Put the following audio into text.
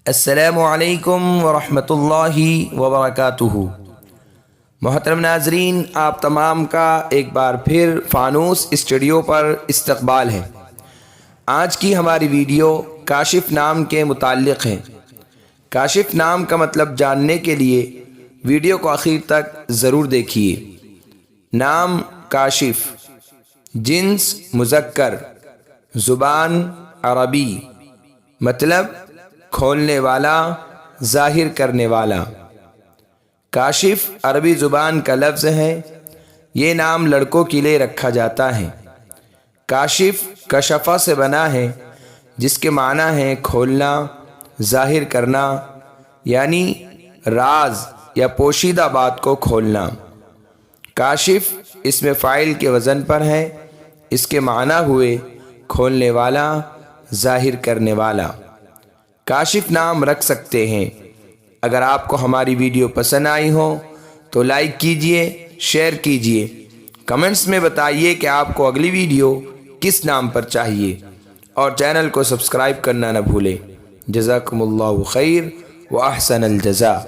السلام علیکم ورحمۃ اللہ وبرکاتہ۔ محترم ناظرین، آپ تمام کا ایک بار پھر فانوس اسٹوڈیو پر استقبال ہے۔ آج کی ہماری ویڈیو کاشف نام کے متعلق ہے۔ کاشف نام کا مطلب جاننے کے لیے ویڈیو کو آخر تک ضرور دیکھیے۔ نام کاشف، جنس مذکر، زبان عربی، مطلب کھولنے والا، ظاہر کرنے والا۔ کاشف عربی زبان کا لفظ ہے۔ یہ نام لڑکوں کے لیے رکھا جاتا ہے۔ کاشف کشفہ سے بنا ہے، جس کے معنی ہے کھولنا، ظاہر کرنا، یعنی راز یا پوشیدہ بات کو کھولنا۔ کاشف اسم فاعل کے وزن پر ہے۔ اس کے معنی ہوئے کھولنے والا، ظاہر کرنے والا۔ کاشف نام رکھ سکتے ہیں۔ اگر آپ کو ہماری ویڈیو پسند آئی ہو تو لائک کیجئے، شیئر کیجئے، کمنٹس میں بتائیے کہ آپ کو اگلی ویڈیو کس نام پر چاہیے، اور چینل کو سبسکرائب کرنا نہ بھولیں۔ جزاکم اللہ خیر و احسن الجزاء۔